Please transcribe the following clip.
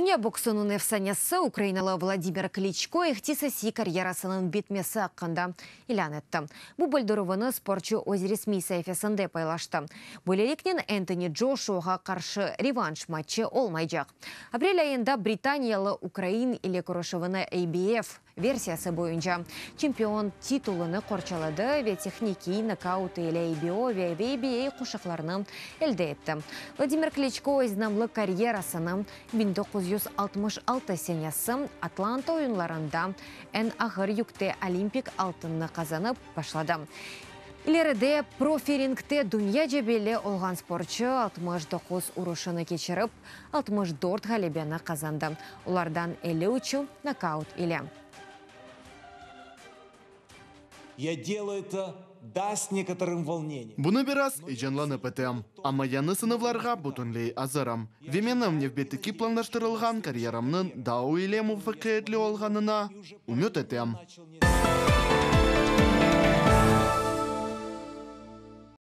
Дуня боксының эфсанесі Украиналы Владимир Кличко ихтисаси карьерасының бетмесі аққанда илан етті. Бұл білдіруіні спортшы өз ресми сайфасында пайлашты. Бөлеліктен Энтони Джошуаға қаршы реванш матчы олмайжақ. Апрель айында Британиялы Украин или күрішівіні ABF версиясы бойынша чемпион титулыны қорчалады ве техники нокауты или ABO ве ABA қошақларының әлді етті. Владимир Кличко өзнамлы карьерасының 1966 сенесі Атланта ойынларында ән ағыр юкте олимпик алтынны қазанып башлады. Илерде профирингте дүния жебелі олған спортшы 69 ұрышыны кешіріп, 64 ғалебені қазанды. Олардан 53 нокаут иле. Я делаю это с некоторым волнением. Бұны біраз ежанланы пәтем. Ама яны сынывларға бұтынлей азырам. Веменім невбеттікі планлаштырылған карьерамның дау иле мұфакетлі олғанына үміт етем.